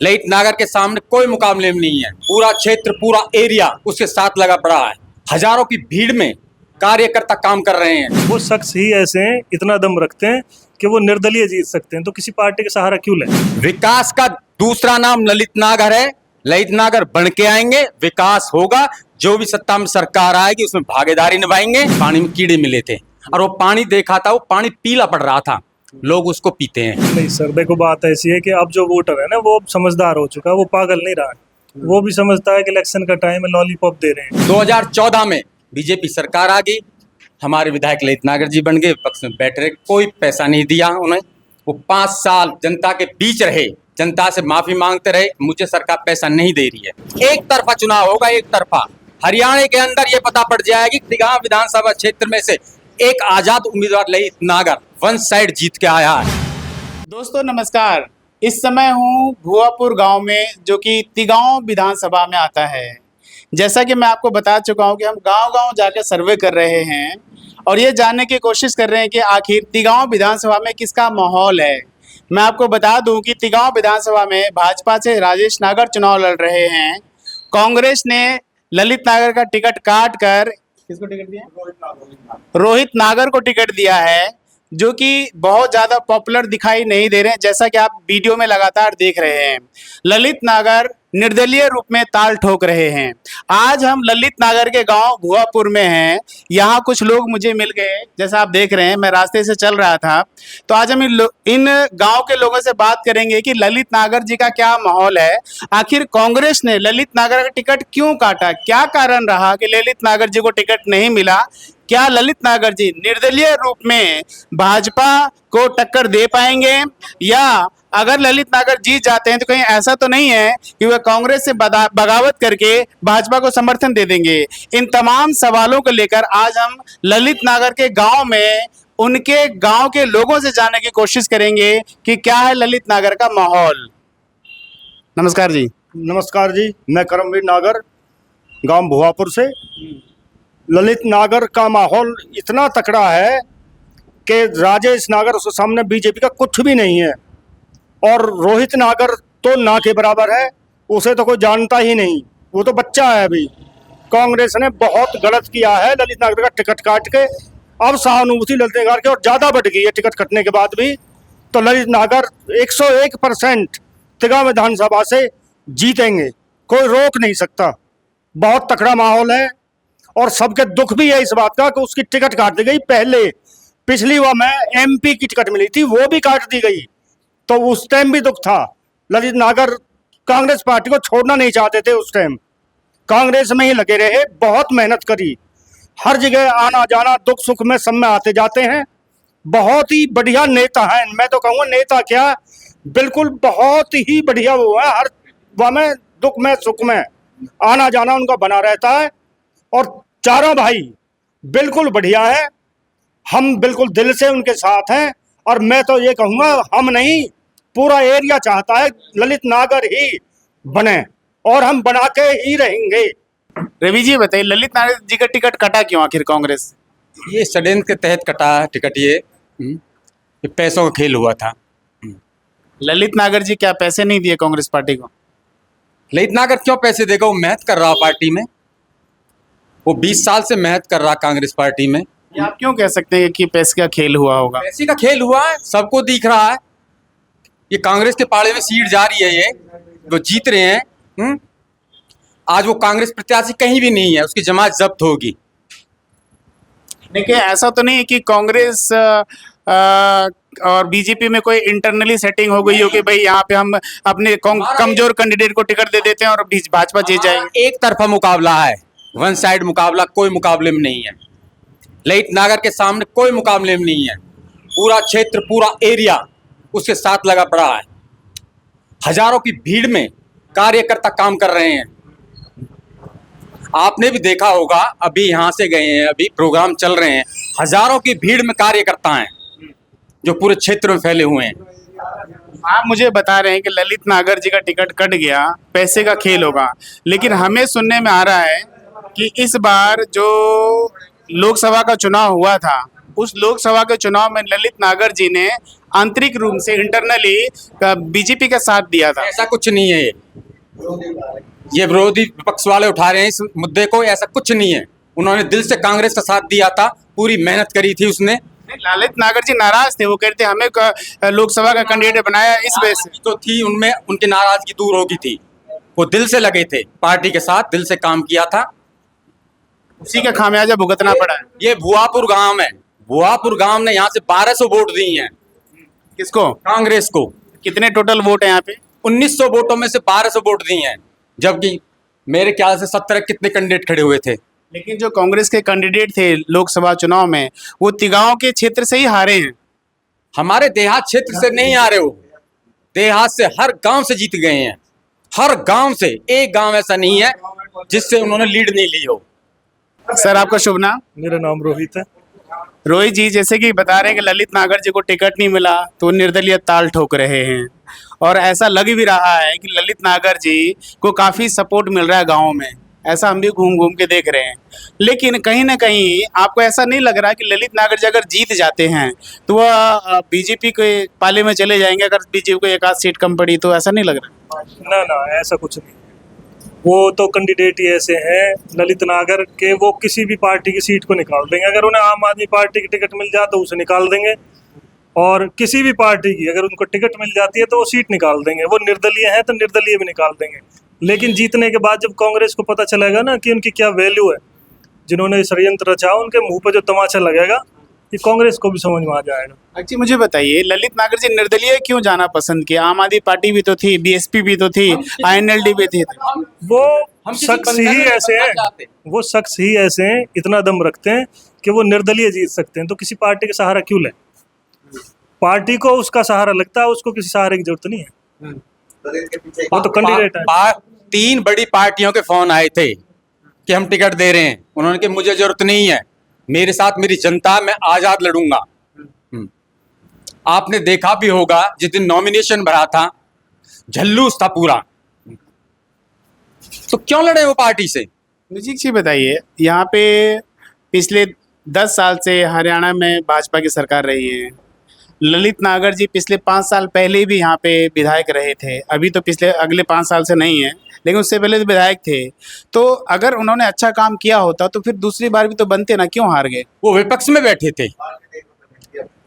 ललित नागर के सामने कोई मुकाबले में नहीं है। पूरा क्षेत्र, पूरा एरिया उसके साथ लगा पड़ा है। हजारों की भीड़ में कार्यकर्ता काम कर रहे हैं। वो शख्स ही ऐसे हैं, इतना दम रखते हैं कि वो निर्दलीय जीत सकते हैं, तो किसी पार्टी का सहारा क्यों लें? विकास का दूसरा नाम ललित नागर है। ललित नागर बन के आएंगे, विकास होगा। जो भी सत्ता में सरकार आएगी उसमें भागीदारी निभाएंगे। पानी में कीड़े मिले थे और वो पानी देखा था, वो पानी पीला पड़ रहा था, लोग उसको पीते हैं। नहीं सर, देखो बात ऐसी है कि अब जो वोटर है ना वो समझदार हो चुका है, वो पागल नहीं रहा है। वो भी समझता है कि इलेक्शन का टाइम है, लॉलीपॉप दे रहे हैं। 2014 में बीजेपी सरकार आ गई, हमारे विधायक ललित नागर जी बन गए, विपक्ष में बैठ रहे, कोई पैसा नहीं दिया उन्हें। वो 5 साल जनता के बीच रहे, जनता से माफी मांगते रहे, मुझे सरकार पैसा नहीं दे रही है। एक तरफा चुनाव होगा, एक तरफा। हरियाणा के अंदर ये पता पड़ जाएगा कि तिगांव विधानसभा क्षेत्र में से एक आजाद उम्मीदवार ललित नागर वन साइड जीत के आया है। दोस्तों नमस्कार। इस समय हूँ भुआपुर गांव में, जो कि तिगांव विधानसभा में आता है। जैसा कि मैं आपको बता चुका हूँ कि हम गांव-गांव जाकर सर्वे कर रहे हैं और ये जानने की कोशिश कर रहे हैं कि आखिर तिगांव विधानसभा में किसका माहौल है। मैं आपको बता दूं कि तिगांव विधानसभा में भाजपा से राजेश नागर चुनाव लड़ रहे हैं। कांग्रेस ने ललित नागर का टिकट काट कर किसको टिकट दिया? रोहित नागर को टिकट दिया है, जो कि बहुत ज़्यादा पॉपुलर दिखाई नहीं दे रहे हैं, जैसा कि आप वीडियो में लगातार देख रहे हैं। ललित नागर निर्दलीय रूप में ताल ठोक रहे हैं। आज हम ललित नागर के गांव भुआपुर में हैं। यहाँ कुछ लोग मुझे मिल गए, जैसा आप देख रहे हैं, मैं रास्ते से चल रहा था। तो आज हम इन गांव के लोगों से बात करेंगे कि ललित नागर जी का क्या माहौल है। आखिर कांग्रेस ने ललित नागर का टिकट क्यों काटा, क्या कारण रहा कि ललित नागर जी को टिकट नहीं मिला। क्या ललित नागर जी निर्दलीय रूप में भाजपा को टक्कर दे पाएंगे, या अगर ललित नागर जीत जाते हैं तो कहीं ऐसा तो नहीं है कि वह कांग्रेस से बगावत करके भाजपा को समर्थन दे देंगे। इन तमाम सवालों को लेकर आज हम ललित नागर के गांव में उनके गांव के लोगों से जानने की कोशिश करेंगे कि क्या है ललित नागर का माहौल। नमस्कार जी। नमस्कार जी, मैं करमवीर नागर, गांव भुआपुर से। ललित नागर का माहौल इतना तकड़ा है कि राजेश नागर उसके सामने बीजेपी का कुछ भी नहीं है, और रोहित नागर तो ना के बराबर है, उसे तो कोई जानता ही नहीं, वो तो बच्चा है अभी। कांग्रेस ने बहुत गलत किया है ललित नागर का टिकट काट के। अब सहानुभूति ललित नागर की और ज़्यादा बढ़ गई है टिकट कटने के बाद भी। तो ललित नागर 101% तिगांव विधानसभा से जीतेंगे, कोई रोक नहीं सकता। बहुत तकड़ा माहौल है और सबके दुख भी है इस बात का कि उसकी टिकट काट दी गई। पहले पिछली बार में एमपी की टिकट मिली थी, वो भी काट दी गई, तो उस टाइम भी दुख था। ललित नागर कांग्रेस पार्टी को छोड़ना नहीं चाहते थे, उस टाइम कांग्रेस में ही लगे रहे, बहुत मेहनत करी, हर जगह आना जाना, दुख सुख में सब में आते जाते हैं। बहुत ही बढ़िया नेता हैं, मैं तो कहूँगा नेता क्या, बिल्कुल बहुत ही बढ़िया वो है। हर वह में दुख में सुख में आना जाना उनका बना रहता है, और चारों भाई बिल्कुल बढ़िया है। हम बिल्कुल दिल से उनके साथ हैं, और मैं तो ये कहूँगा हम नहीं, पूरा एरिया चाहता है ललित नागर ही बने, और हम बना के ही रहेंगे। रवि जी बताइए, ललित नागर जी का टिकट कटा क्यों आखिर कांग्रेस? ये षड्यंत्र के तहत कटा है टिकट। ये पैसों का खेल हुआ था। ललित नागर जी क्या पैसे नहीं दिए कांग्रेस पार्टी को? ललित नागर क्यों पैसे देगा? वो मेहनत कर रहा पार्टी में, वो 20 साल से मेहनत कर रहा कांग्रेस पार्टी में। ये आप क्यों कह सकते हैं कि पैसे का खेल हुआ होगा? पैसे का खेल हुआ है, सबको दिख रहा है। ये कांग्रेस के पाले में सीट जा रही है, ये वो जीत रहे हैं। आज वो कांग्रेस प्रत्याशी कहीं भी नहीं है, उसकी जमात जब्त होगी। देखिए, ऐसा तो नहीं है कि कांग्रेस और बीजेपी में कोई इंटरनली सेटिंग हो गई हो कि भाई यहाँ पे हम अपने कमजोर कैंडिडेट को टिकट दे देते हैं और भाजपा जीत जाएगी। एक तरफा मुकाबला है, वन साइड मुकाबला, कोई मुकाबले में नहीं है। ललित नागर के सामने कोई मुकाबले में नहीं है। पूरा क्षेत्र, पूरा एरिया उसके साथ लगा पड़ा है। हजारों की भीड़ में कार्यकर्ता काम कर रहे हैं। आपने भी देखा होगा, अभी यहाँ से गए हैं, अभी प्रोग्राम चल रहे हैं, हजारों की भीड़ में कार्यकर्ता हैं जो पूरे क्षेत्र में फैले हुए हैं। आप मुझे बता रहे हैं कि ललित नागर जी का टिकट कट गया, पैसे का खेल होगा, लेकिन हमें सुनने में आ रहा है कि इस बार जो लोकसभा का चुनाव हुआ था उस लोकसभा के चुनाव में ललित नागर जी ने आंतरिक रूप से इंटरनली बीजेपी का साथ दिया था। ऐसा कुछ नहीं है, ये विरोधी विपक्ष वाले उठा रहे हैं इस मुद्दे को, ऐसा कुछ नहीं है। उन्होंने दिल से कांग्रेस का साथ दिया था, पूरी मेहनत करी थी उसने। ललित नागर जी नाराज थे, वो कहते हमें लोकसभा का कैंडिडेट बनाया इस वजह से। तो थी उनमें, उनकी नाराजगी दूर हो गई थी। वो दिल से लगे थे, पार्टी के साथ दिल से काम किया था। उसी का खामियाजा भुगतना पड़ा है। ये भुआपुर गांव है, भुआपुर गांव ने यहाँ से 1200 वोट दिए हैं किसको? कांग्रेस को। कितने टोटल वोट है यहाँ पे? 1900 वोटों में से 1200 वोट दिए हैं, जबकि मेरे ख्याल से 17 कितने कैंडिडेट खड़े हुए थे। लेकिन जो कांग्रेस के कैंडिडेट थे लोकसभा चुनाव में, वो तिगांव के क्षेत्र से ही हारे हैं। हमारे देहात क्षेत्र से नहीं आ रहे हो, देहात से हर गांव से जीत गए हैं, हर गांव से। एक गांव ऐसा नहीं है जिससे उन्होंने लीड नहीं ली हो। सर आपका शुभ नाम? मेरा नाम रोहित है। रोहित जी, जैसे कि बता रहे हैं कि ललित नागर जी को टिकट नहीं मिला तो निर्दलीय ताल ठोक रहे हैं, और ऐसा लग भी रहा है कि ललित नागर जी को काफ़ी सपोर्ट मिल रहा है गाँव में, ऐसा हम भी घूम घूम के देख रहे हैं। लेकिन कहीं ना कहीं आपको ऐसा नहीं लग रहा कि ललित नागर जी अगर जीत जाते हैं तो वह बीजेपी के पाले में चले जाएंगे? अगर बीजेपी को एक आध सीट कम पड़ी तो ऐसा नहीं लग रहा? ना ना, ऐसा कुछ नहीं। वो तो कैंडिडेट ही ऐसे हैं ललित नागर के, वो किसी भी पार्टी की सीट को निकाल देंगे। अगर उन्हें आम आदमी पार्टी की टिकट मिल जाए तो उसे निकाल देंगे, और किसी भी पार्टी की अगर उनको टिकट मिल जाती है तो वो सीट निकाल देंगे। वो निर्दलीय हैं तो निर्दलीय भी निकाल देंगे। लेकिन जीतने के बाद जब कांग्रेस को पता चलेगा ना कि उनकी क्या वैल्यू है, जिन्होंने षड्यंत्र रचा, उनके मुंह पर जो तमाचा लगेगा, ये कांग्रेस को भी समझ में आ जाएगा। अच्छी, मुझे बताइए ललित नागर जी निर्दलीय क्यों जाना पसंद किया? आम आदमी पार्टी भी तो थी, बीएसपी भी तो थी, आईएनएलडी भी थी। वो हम किसी शख्स बंधन ही में ऐसे बंधना हैं, चाहते। वो शख्स ही ऐसे हैं, इतना दम रखते हैं कि वो निर्दलीय जीत सकते हैं। तो किसी पार्टी का सहारा क्यों लें? पार्टी को उसका सहारा लगता है, उसको किसी सहारे की जरूरत नहीं है। वो तो कैंडिडेट है। 3 बड़ी पार्टियों के फोन आए थे कि हम टिकट दे रहे हैं। उन्होंने कहा मुझे जरूरत नहीं है, मेरे साथ मेरी जनता, मैं आजाद लड़ूंगा। आपने देखा भी होगा जिस दिन नॉमिनेशन भरा था, झल्लूस था पूरा। तो क्यों लड़े वो पार्टी से? मुझे एक चीज़ बताइए, यहाँ पे पिछले 10 साल से हरियाणा में भाजपा की सरकार रही है। ललित नागर जी पिछले 5 साल पहले भी यहाँ पे विधायक रहे थे, अभी तो पिछले अगले 5 साल से नहीं है, लेकिन उससे पहले तो विधायक थे। तो अगर उन्होंने अच्छा काम किया होता तो फिर दूसरी बार भी तो बनते ना, क्यों हार गए? वो विपक्ष में बैठे थे।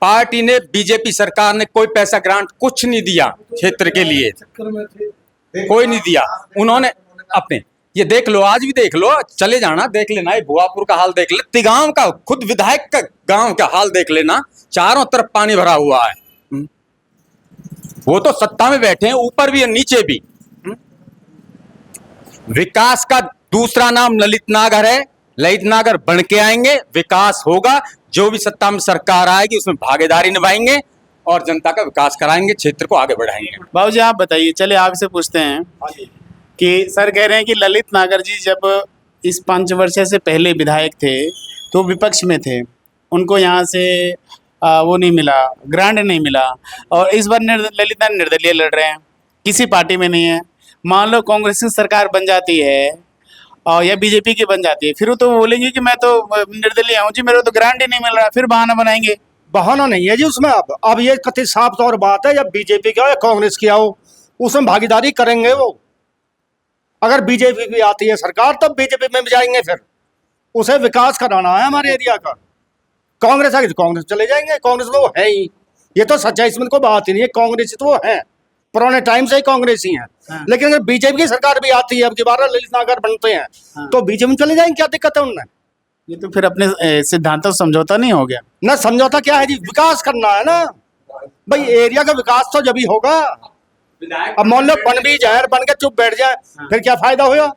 पार्टी ने, बीजेपी सरकार ने कोई पैसा ग्रांट कुछ नहीं दिया क्षेत्र के लिए, कोई नहीं दिया। उन्होंने अपने, ये देख लो, आज भी देख लो, चले जाना देख लेना, ये भुआपुर का हाल देख ले, तिगांव का, खुद विधायक का गांव का हाल देख लेना, चारों तरफ पानी भरा हुआ है। वो तो सत्ता में बैठे हैं, ऊपर भी और नीचे भी। विकास का दूसरा नाम ललित नागर है। ललित नागर बन के आएंगे, विकास होगा। जो भी सत्ता में सरकार आएगी उसमें भागीदारी निभाएंगे और जनता का विकास कराएंगे, क्षेत्र को आगे बढ़ाएंगे। बाबू जी आप बताइए, चले आपसे पूछते हैं कि सर कह रहे हैं कि ललित नागर जी जब इस 5 वर्ष से पहले विधायक थे तो विपक्ष में थे, उनको यहाँ से वो नहीं मिला, ग्रांट नहीं मिला, और इस बार ललित नागर निर्दलीय लड़ रहे हैं, किसी पार्टी में नहीं है। मान लो कांग्रेस की सरकार बन जाती है और या बीजेपी की बन जाती है, फिर वो तो बोलेंगे कि मैं तो निर्दलीय हूँ जी, मेरे को तो ग्रांट ही नहीं मिल रहा, फिर बहाना बनाएंगे। बहाना नहीं है जी उसमें। अब ये कति साफ तौर बात है, जब बीजेपी का हो या कांग्रेस की हो, उसमें भागीदारी करेंगे वो। अगर बीजेपी भी आती है सरकार तब बीजेपी में भी जाएंगे, फिर उसे विकास कराना है हमारे एरिया का। कांग्रेस आगे तो कांग्रेस चले जाएंगे, कांग्रेस तो वो है ही, ये तो सच्चाई, इसमें कोई बात ही नहीं है। कांग्रेस तो वो है, पुराने टाइम से ही कांग्रेस ही है। हाँ। लेकिन अगर बीजेपी की सरकार भी आती है, अब दोबारा ललित नागर बनते हैं, हाँ। तो बीजेपी में चले जाएंगे, क्या दिक्कत है उनमें? ये तो फिर अपने सिद्धांतों से समझौता नहीं हो गया? ना समझौता क्या है जी, विकास करना है ना भाई, एरिया का विकास तो जब ही होगा। अब मान लो बन भी जाए, बन के चुप बैठ जाए, फिर क्या फायदा होगा?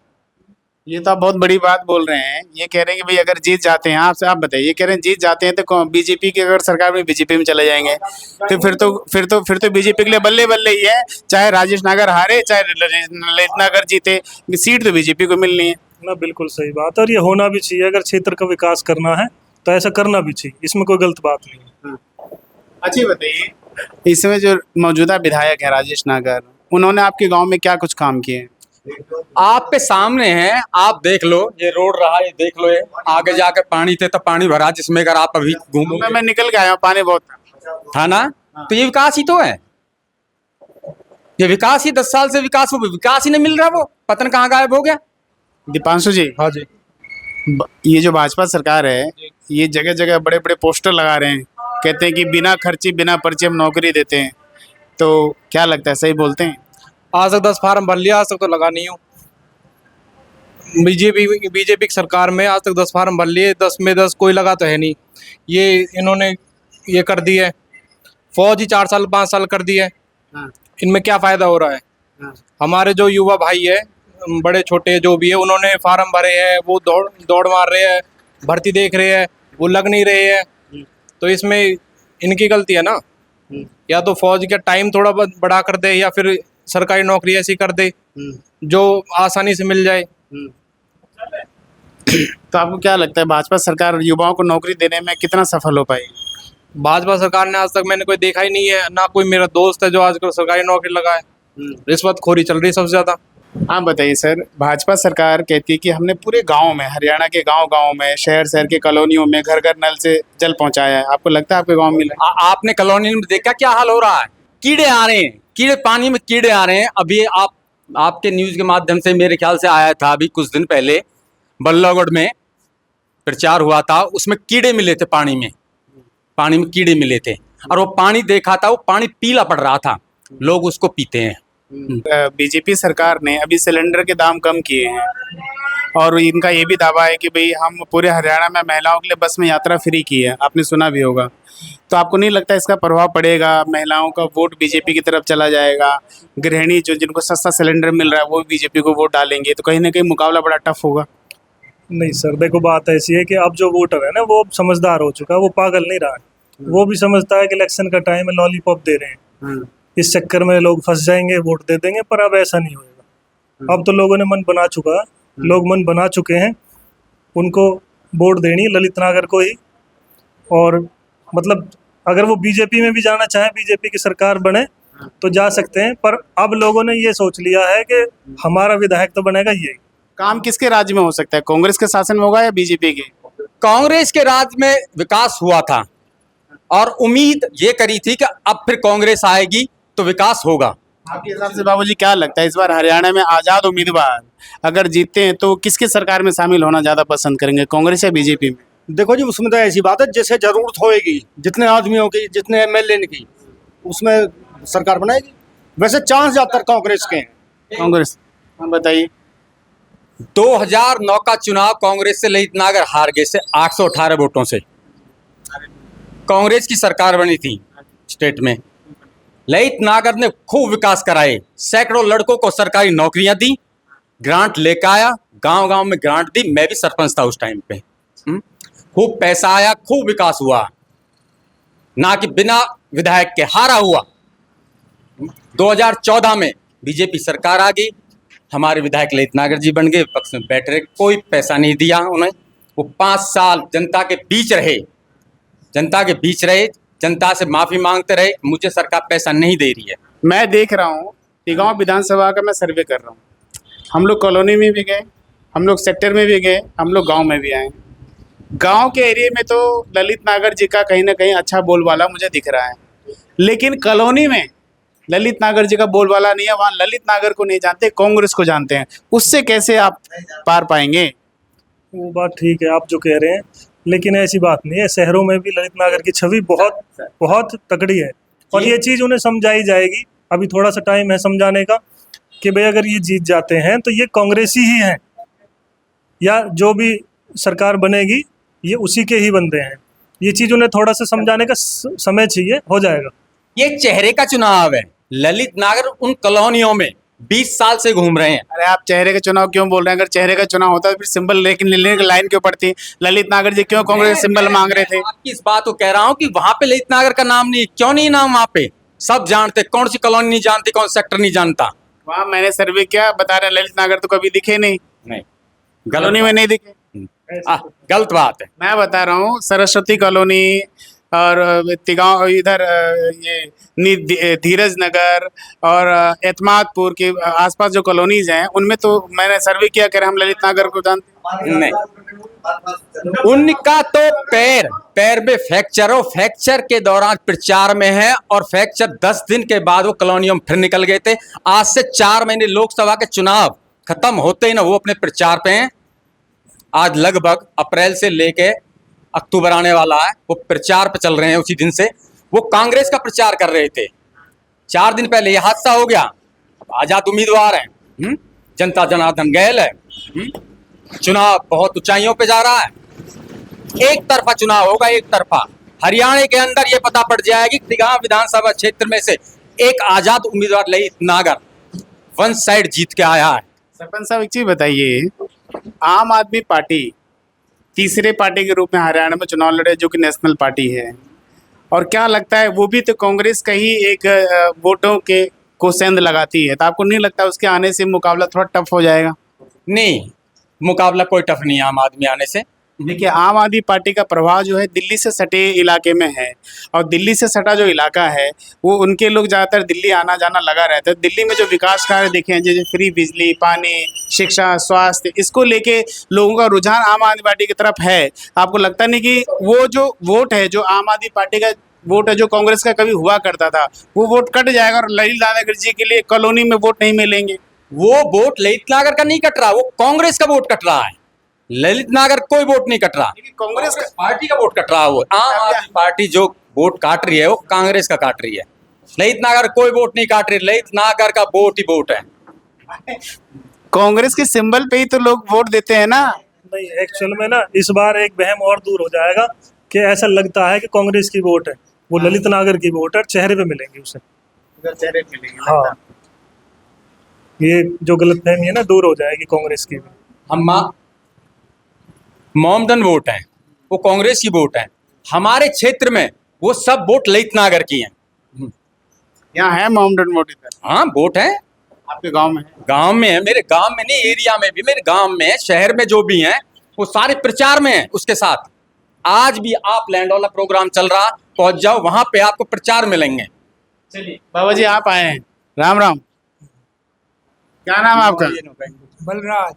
ये तो आप बहुत बड़ी बात बोल रहे हैं। ये कह रहे हैं कि भाई अगर जीत जाते हैं, आपसे आप बताइए, ये कह रहे हैं जीत जाते हैं तो बीजेपी की अगर सरकार में बीजेपी में चले जाएंगे, तो फिर तो बीजेपी के लिए बल्ले बल्ले ही है। चाहे राजेश नागर हारे, चाहे ललित नागर जीते, सीट तो बीजेपी को मिलनी है ना। बिल्कुल सही बात, और ये होना भी चाहिए। अगर क्षेत्र का विकास करना है तो ऐसा करना भी चाहिए, इसमें कोई गलत बात नहीं है। अच्छी बताइए, इसमें जो मौजूदा विधायक है राजेश नागर, उन्होंने आपके गांव में क्या कुछ काम किए हैं? आप पे सामने है, आप देख लो, ये रोड रहा, ये देख लो, ये आगे जाके पानी थे तो पानी भरा, जिसमें अगर आप अभी घूमो मैं निकल के आया हूँ, पानी बहुत था। था ना, तो ये विकास ही तो है। ये विकास ही 10 साल से विकास ही नहीं मिल रहा, वो पतन कहाँ गायब हो गया। दीपांशु जी, हाँ जी। ये जो भाजपा सरकार है, ये जगह जगह बड़े बड़े पोस्टर लगा रहे हैं, कहते हैं कि बिना खर्ची बिना पर्ची हम नौकरी देते हैं, तो क्या लगता है, सही बोलते हैं? आज तक 10 फार्म भर लिया, आज तक तो लगा नहीं हूँ। बीजेपी की सरकार में आज तक 10 फार्म भर लिए, 10 में 10 कोई लगा तो है नहीं। ये इन्होंने ये कर दी है, फौज ही 4 साल 5 साल कर दी है। हाँ, इनमें क्या फायदा हो रहा है? हाँ, हमारे जो युवा भाई है, बड़े छोटे जो भी है, उन्होंने फार्म भरे हैं, वो दौड़ मार रहे हैं, भर्ती देख रहे हैं, वो लग नहीं रहे हैं। तो इसमें इनकी गलती है ना। या तो फौज का टाइम थोड़ा बढ़ा कर दे, या फिर सरकारी नौकरी ऐसी कर दे जो आसानी से मिल जाए। तो आपको क्या लगता है, भाजपा सरकार युवाओं को नौकरी देने में कितना सफल हो पाई? भाजपा सरकार ने आज तक मैंने कोई देखा ही नहीं है, ना कोई मेरा दोस्त है जो आजकल सरकारी नौकरी लगा है। रिश्वतखोरी चल रही है सबसे ज्यादा। आप बताइए सर, भाजपा सरकार कहती है कि हमने पूरे गांव में, हरियाणा के गांव में, शहर के कॉलोनियों में घर घर नल से जल पहुंचाया है। आपको लगता है आपके गांव में मिला? आपने कॉलोनी में देखा क्या हाल हो रहा है? कीड़े आ रहे हैं, कीड़े, पानी में कीड़े आ रहे हैं। अभी आपके न्यूज के माध्यम से मेरे ख्याल से आया था, अभी कुछ दिन पहले बल्लभगढ़ में प्रचार हुआ था, उसमें कीड़े मिले थे, पानी में कीड़े मिले थे, और वो पानी देखा था, वो पानी पीला पड़ रहा था, लोग उसको पीते हैं। बीजेपी सरकार ने अभी सिलेंडर के दाम कम किए हैं, और इनका ये भी दावा है कि भाई हम पूरे हरियाणा में महिलाओं के लिए बस में यात्रा फ्री की है, आपने सुना भी होगा। तो आपको नहीं लगता इसका प्रभाव पड़ेगा, महिलाओं का वोट बीजेपी की तरफ चला जाएगा? गृहिणी जो जिनको सस्ता सिलेंडर मिल रहा है वो बीजेपी को वोट डालेंगे, तो कहीं ना कहीं मुकाबला बड़ा टफ होगा। नहीं सर, देखो बात ऐसी है कि अब जो वोटर है ना, वो अब समझदार हो चुका है, वो पागल नहीं रहा है। वो भी समझता है कि इलेक्शन का टाइम है, लॉलीपॉप दे रहे हैं, इस चक्कर में लोग फंस जाएंगे, वोट दे देंगे। पर अब ऐसा नहीं होएगा। अब तो लोगों ने मन बना चुका है, लोग मन बना चुके हैं, उनको वोट देनी है ललित नागर को ही। और मतलब अगर वो बीजेपी में भी जाना चाहे, बीजेपी की सरकार बने तो जा सकते हैं, पर अब लोगों ने ये सोच लिया है कि हमारा विधायक तो बनेगा यही। काम किसके राज्य में हो सकता है, कांग्रेस के शासन में होगा या बीजेपी के? कांग्रेस के राज में विकास हुआ था, और उम्मीद ये करी थी कि अब फिर कांग्रेस आएगी तो विकास होगा। आपके हिसाब से बाबूजी क्या लगता है, इस बार हरियाणा में आजाद उम्मीदवार अगर जीतते हैं तो किसके सरकार में शामिल होना ज्यादा पसंद करेंगे, कांग्रेस या बीजेपी में? देखो जी, उसमें तो ऐसी बात है, जैसे जरूरत होएगी, जितने आदमियों की, जितने एमएलए की, उसमें सरकार बनाएगी। वैसे चांस ज्यादातर कांग्रेस के हैं। कांग्रेस, हाँ बताइए। 2009 का चुनाव कांग्रेस से ललित नागर हार गए से 818 वोटों से। कांग्रेस की सरकार बनी थी स्टेट में, ललित नागर ने खूब विकास कराए, सैकड़ों लड़कों को सरकारी नौकरियां दी, ग्रांट लेकर आया, गांव गांव में ग्रांट दी। मैं भी सरपंच था उस टाइम पे। खूब पैसा आया, खूब विकास हुआ, ना कि बिना विधायक के हारा हुआ। 2014 में बीजेपी सरकार आ गई, हमारे विधायक ललित नागर जी बन गए, विपक्ष में बैठ रहे, कोई पैसा नहीं दिया उन्हें। वो 5 साल जनता के बीच रहे, जनता से माफी मांगते रहे, मुझे सरकार पैसा नहीं दे रही है। मैं देख रहा हूँ तिगांव विधानसभा का, मैं सर्वे कर रहा हूँ। हम लोग कॉलोनी में भी गए, हम लोग सेक्टर में भी गए, हम लोग गांव में भी आए। गांव के एरिया में तो ललित नागर जी का कहीं ना कहीं अच्छा बोलबाला मुझे दिख रहा है, लेकिन कॉलोनी में ललित नागर जी का बोलबाला नहीं है। वहाँ ललित नागर को नहीं जानते, कांग्रेस को जानते हैं। उससे कैसे आप पार पाएंगे? वो बात ठीक है आप जो कह रहे हैं, लेकिन ऐसी बात नहीं है। शहरों में भी ललित नागर की छवि बहुत बहुत तगड़ी है, और ये चीज़ उन्हें समझाई जाएगी। अभी थोड़ा सा टाइम है समझाने का कि भाई अगर ये जीत जाते हैं तो ये कांग्रेसी ही हैं, या जो भी सरकार बनेगी ये उसी के ही बंदे हैं। ये चीज़ उन्हें थोड़ा सा समझाने का समय चाहिए, हो जाएगा। ये चेहरे का चुनाव है। ललित नागर उन कॉलोनियों में 20 साल से घूम रहे हैं। अरे आप चेहरे का चुनाव क्यों बोल रहे हैं? अगर चेहरे का चुनाव होता तो फिर सिंबल लेकिन लेने की लाइन क्यों पड़ती? ललित नागर जी क्यों कांग्रेस सिंबल मांग रहे थे? आपकी इस बात को कह रहा हूँ कि वहां पे ललित नागर का नाम नहीं, क्यों नहीं नाम? वहां पे सब जानते, कौन सी कॉलोनी नहीं जानती, कौन सेक्टर नहीं जानता। वहाँ मैंने सर्वे किया, बता रहे ललित नागर तो कभी दिखे नहीं, कॉलोनी में नहीं दिखे। गलत बात है। मैं बता रहा हूँ सरस्वती कॉलोनी, और तिगांव इधर धीरज नगर और एतमादपुर के आसपास जो कॉलोनीज हैं उनमें तो मैंने सर्वे किया कि हम ललित नागर को जानते हैं। नहीं, उनका तो पैर में फ्रैक्चर हो, फ्रैक्चर के दौरान प्रचार में है और फ्रैक्चर 10 दिन के बाद वो कॉलोनियों में फिर निकल गए थे। आज से 4 महीने लोकसभा के चुनाव खत्म होते ही ना वो अपने प्रचार पे हैं। आज लगभग अप्रैल से लेके अक्टूबर आने वाला है, वो प्रचार पे चल रहे हैं। उसी दिन से वो कांग्रेस का प्रचार कर रहे थे। 4 दिन पहले ये हादसा हो गया। अब आजाद उम्मीदवार हैं, जनता जनार्दन गैल है। चुनाव बहुत ऊंचाइयों पे जा रहा है। एक तरफा चुनाव होगा, एक तरफा। हरियाणा के अंदर ये पता पड़ जाएगी कि तिगांव विधानसभा क्षेत्र में से एक आजाद उम्मीदवार ललित नागर वन साइड जीत के आया है। सरपंच साहब एक चीज बताइए, आम आदमी पार्टी तीसरे पार्टी के रूप में हरियाणा में चुनाव लड़े जो कि नेशनल पार्टी है, और क्या लगता है वो भी तो कांग्रेस का ही एक वोटों के को सेंध लगाती है, तो आपको नहीं लगता उसके आने से मुकाबला थोड़ा टफ हो जाएगा? नहीं, मुकाबला कोई टफ नहीं है आम आदमी आने से। देखिए, आम आदमी पार्टी का प्रभाव जो है दिल्ली से सटे इलाके में है, और दिल्ली से सटा जो इलाका है वो उनके लोग ज़्यादातर दिल्ली आना जाना लगा रहता है। दिल्ली में जो विकास कार्य देखे हैं जैसे फ्री बिजली, पानी, शिक्षा, स्वास्थ्य, इसको लेके लोगों का रुझान आम आदमी पार्टी की तरफ है। आपको लगता नहीं कि वो जो वोट है, जो आम आदमी पार्टी का वोट है, जो कांग्रेस का कभी हुआ करता था, वो वोट कट जाएगा और ललित नागर जी के लिए कॉलोनी में वोट नहीं मिलेंगे? वो वोट ललित नागर का नहीं कट रहा, वो कांग्रेस का वोट कट रहा है। ललित नागर कोई वोट नहीं कट रहा, कांग्रेस का पार्टी का वोट कट रहा है। वो आम आदमी पार्टी जो वोट काट रही है वो कांग्रेस का काट रही है। ललित नागर कोई वोट नहीं काट रही, ललित नागर का वोट ही वोट है। कांग्रेस के सिंबल पे ही तो लोग वोट देते हैं ना। नहीं, एक्चुअल में ना इस बार एक वहम और दूर हो जाएगा कि ऐसा लगता है कि कांग्रेस की वोट है, वो ललित नागर की वोट है, चेहरे पे मिलेंगी उसे। हाँ, ये जो गलतफहमी है ना दूर हो जाएगी कांग्रेस की भी। हम मोमडन वोट है, वो कांग्रेस की वोट है। हमारे क्षेत्र में वो सब वोट ललित नागर की हैं। यहाँ है मोहम्मदन वोट इधर? हाँ, वोट है, आपके गांव में है? गांव में है, मेरे गांव में नहीं, एरिया में भी, मेरे गांव में, शहर में जो भी हैं वो सारे प्रचार में हैं। उसके साथ आज भी आप लैंड वाला प्रोग्राम चल रहा, पहुंच जाओ, वहां पे आपको प्रचार मिलेंगे। चलिए बाबा जी, आप आए हैं, राम राम। क्या नाम है आपका? बलराज।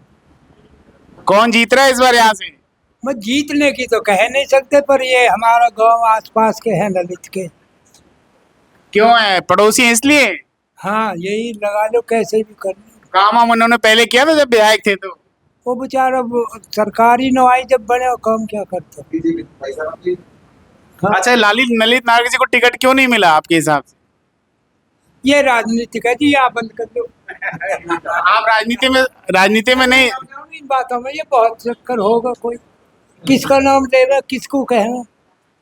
कौन जीत रहा है इस बार यहाँ से? मैं जीतने की तो कह नहीं सकते, पर ये हमारा गांव आसपास के हैं ललित के। क्यों है, पड़ोसी हैं इसलिए? हाँ, यही लगा लो, कैसे भी करनी। काम हम उन्होंने पहले किया था जब विधायक थे तो? वो बेचारा सरकारी नवाई जब बने और काम क्या करते। हाँ। अच्छा, ललित नागर जी को टिकट क्यों नहीं मिला आपके हिसाब से? ये राजनीतिक है जी, आप बंद कर दो। आप राजनीति में नहीं? इन बातों में ये बहुत चक्कर होगा, कोई किसका नाम लेना, किसको कहना।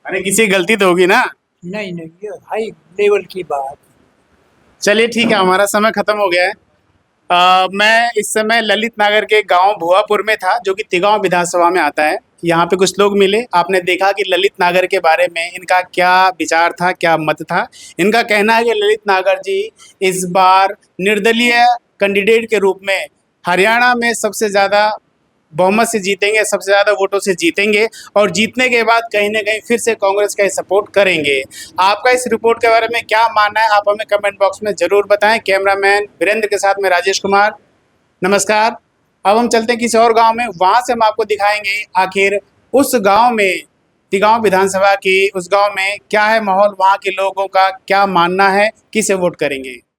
अरे किसी गलती तो होगी ना? नहीं नहीं, ये हाई लेवल की बात। चलिए ठीक है, हमारा समय खत्म हो गया है। मैं इस समय ललित नागर के गांव भुआपुर में था, जो कि तिगांव विधानसभा में आता है। यहाँ पे कुछ लोग मिले, आपने देखा कि ललित नागर के बारे में इनका क्या विचार था, क्या मत था। इनका कहना है कि ललित नागर जी इस बार निर्दलीय कैंडिडेट के रूप में हरियाणा में सबसे ज़्यादा बहुमत से जीतेंगे, सबसे ज़्यादा वोटों से जीतेंगे, और जीतने के बाद कहीं ना कहीं फिर से कांग्रेस का सपोर्ट करेंगे। आपका इस रिपोर्ट के बारे में क्या मानना है, आप हमें कमेंट बॉक्स में ज़रूर बताएं। कैमरामैन वीरेंद्र के साथ में राजेश कुमार, नमस्कार। अब हम चलते हैं किसी और गांव में, वहां से हम आपको दिखाएंगे आखिर उस गांव में, तिगांव विधानसभा की उस गांव में क्या है माहौल, वहां के लोगों का क्या मानना है, किसे वोट करेंगे।